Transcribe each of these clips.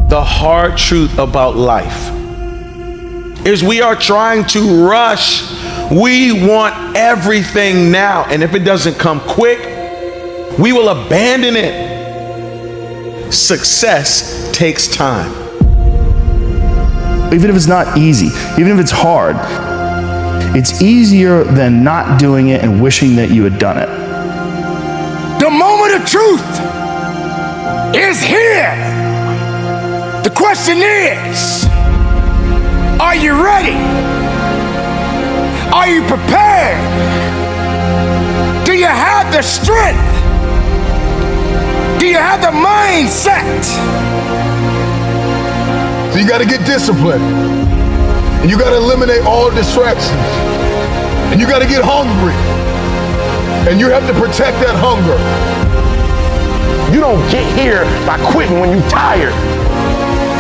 The hard truth about life is we are trying to rush. We want everything now. And if it doesn't come quick, we will abandon it. Success takes time. Even if it's not easy, even if it's hard, it's easier than not doing it and wishing that you had done it. The moment of truth is here. The question is, are you ready? Are you prepared? Do you have the strength? Do you have the mindset? So you got to get disciplined. And you got to eliminate all distractions. And you got to get hungry. And you have to protect that hunger. You don't get here by quitting when you're tired.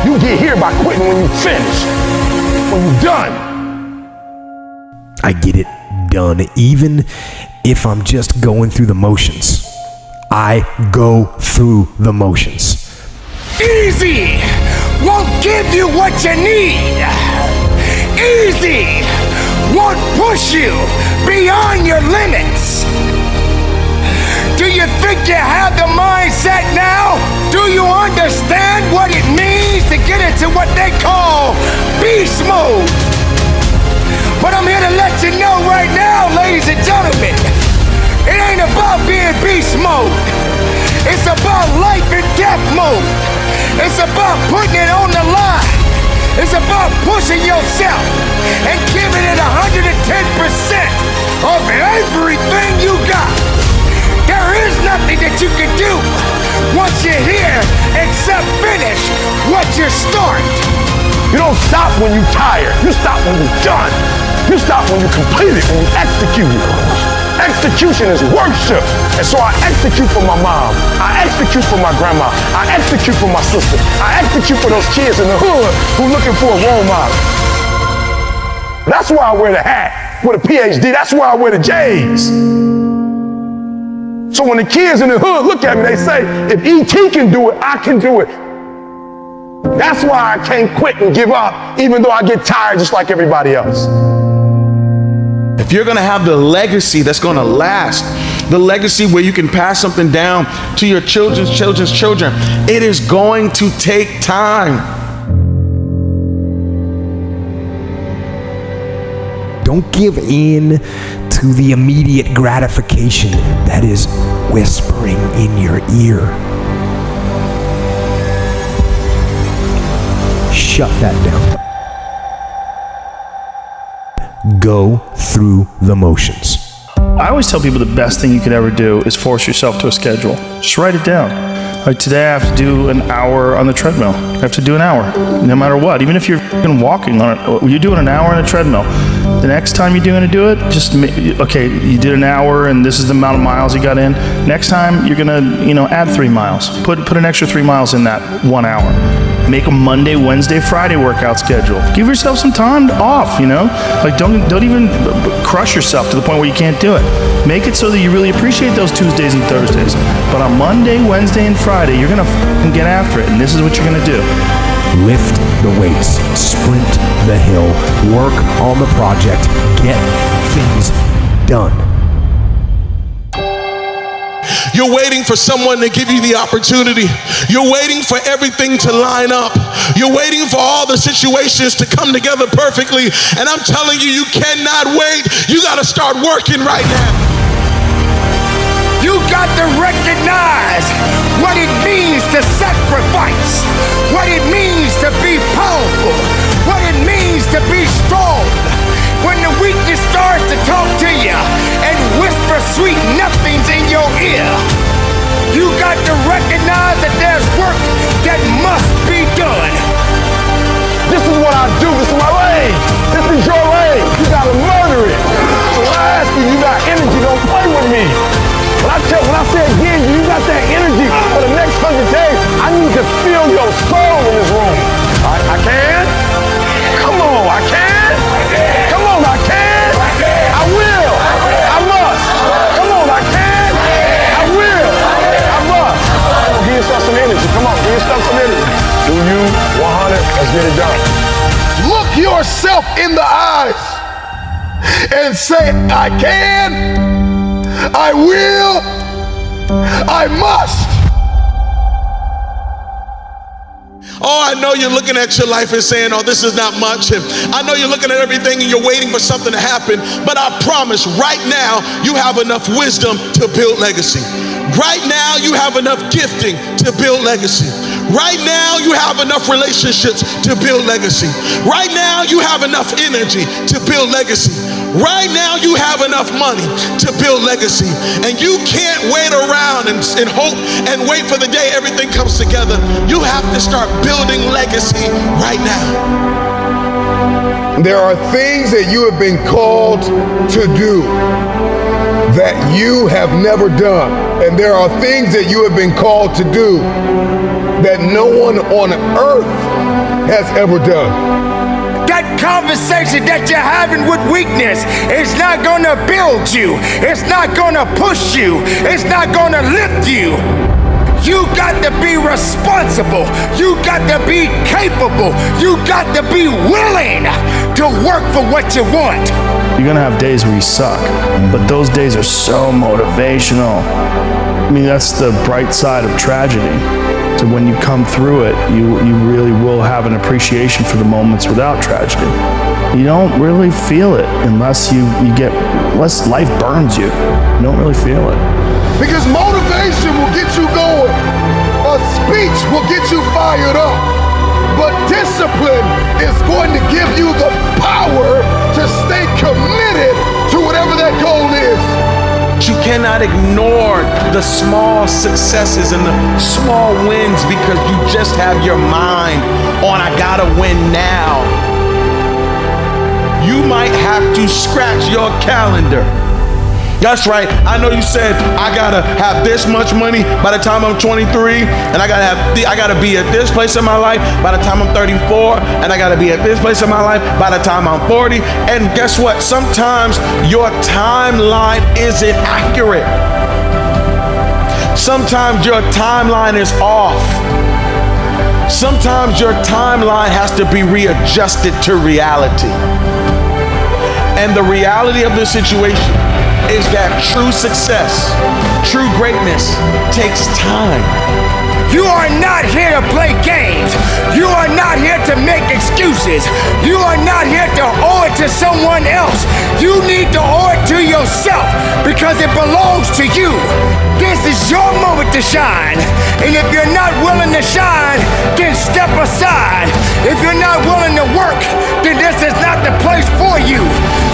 You get here by quitting when you finish, when you're done. I get it done, even if I'm just going through the motions. I go through the motions. Easy won't give you what you need. Easy won't push you beyond your limits. Do you think you have the mindset now? Do you understand what it means to get into what they call beast mode? But I'm here to let you know right now, ladies and gentlemen, it ain't about being beast mode. It's about life and death mode. It's about putting it on the line. It's about pushing yourself and giving it 110% of everything you got. There is nothing that you can do once you're here except finish what you start. You don't stop when you're tired. You stop when you're done. You stop when you complete it, when you execute it. Execution is worship. And so I execute for my mom. I execute for my grandma. I execute for my sister. I execute for those kids in the hood who are looking for a role model. That's why I wear the hat with a PhD. That's why I wear the J's. So when the kids in the hood look at me, they say, if E.T. can do it, I can do it. That's why I can't quit and give up, even though I get tired just like everybody else. If you're gonna have the legacy that's gonna last, the legacy where you can pass something down to your children's children's children, it is going to take time. Don't give in to the immediate gratification that is whispering in your ear. Shut that down. Go through the motions. I always tell people the best thing you could ever do is force yourself to a schedule. Just write it down. Like today I have to do an hour on the treadmill. I have to do an hour, no matter what. Even if you're walking on it, you're doing an hour on a treadmill. The next time you're going to do it, just, okay, you did an hour and this is the amount of miles you got in. Next time you're going to, add 3 miles. Put an extra 3 miles in that 1 hour. Make a Monday, Wednesday, Friday workout schedule. Give yourself some time off, Like don't even crush yourself to the point where you can't do it. Make it so that you really appreciate those Tuesdays and Thursdays. But on Monday, Wednesday, and Friday, you're gonna get after it, and this is what you're gonna do. Lift the weights, sprint the hill, work on the project, get things done. You're waiting for someone to give you the opportunity. You're waiting for everything to line up. You're waiting for all the situations to come together perfectly. And I'm telling you, you cannot wait. You got to start working right now. You got to recognize what it means to sacrifice, what it means to be powerful, what it means to be strong. When the weakness starts to talk to you and whisper sweet nothings in your ear, you got to recognize that there's work that must be done. This is what I do. This is my lane. This is your lane. You gotta murder it. So when I ask you got energy, don't play with me. When I say again, you got that energy for the next 100 days, I need to feel your soul in this room. I can? Come on, I can? Come on, I can? I will. I must. Come on, I can? I will. I must. Give yourself some energy. Come on, give yourself some energy. Do you 100? Let's get it done. Look yourself in the eyes and say, I can, I will, I must. Oh, I know you're looking at your life and saying, oh, this is not much. And I know you're looking at everything and you're waiting for something to happen. But I promise right now, you have enough wisdom to build legacy. Right now, you have enough gifting to build legacy. Right now, you have enough relationships to build legacy. Right now, you have enough energy to build legacy. Right now, you have enough money to build legacy. And you can't wait around and hope and wait for the day everything comes together. You have to start building legacy right now. There are things that you have been called to do that you have never done. And there are things that you have been called to do that no one on earth has ever done. That conversation that you're having with weakness is not gonna build you. It's not gonna push you. It's not gonna lift you. You got to be responsible. You got to be capable. You got to be willing to work for what you want. You're gonna have days where you suck, but those days are so motivational. I mean, that's the bright side of tragedy. So when you come through it, you really will have an appreciation for the moments without tragedy. You don't really feel it unless unless life burns you. You don't really feel it. Because motivation will get you going. A speech will get you fired up. But discipline is going to give you the power to stay committed to whatever that goal is. You cannot ignore the small successes and the small wins because you just have your mind on, I gotta win now. You might have to scratch your calendar. That's right. I know you said I gotta have this much money by the time I'm 23, and I gotta be at this place in my life by the time I'm 34, and I gotta be at this place in my life by the time I'm 40. And guess what? Sometimes your timeline isn't accurate. Sometimes your timeline is off. Sometimes your timeline has to be readjusted to reality. And the reality of the situation is that true success, true greatness takes time. You are not here to play games. You are not here to make excuses. You are not here to owe it to someone else. You need to owe it to yourself because it belongs to you. This is your moment to shine. And if you're not willing to shine, then step aside. If you're not willing to work, then this is not the place for you.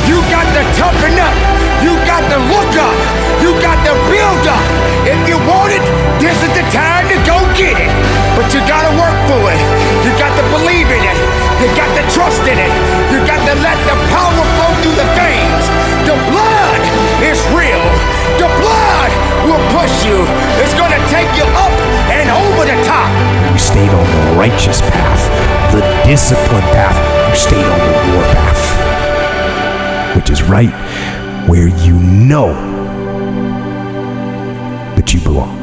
You got to toughen up. You got to look up. You got to build up. If you want it, this is the time to go get it. But you got to work for it. You got to believe in it. You got to trust in it. You got to let the power flow through the veins. The blood is real. The blood will push you. It's going to take you up and over the top. You stayed on the righteous path, the disciplined path. You stayed on the war path, which is right where you know that you belong.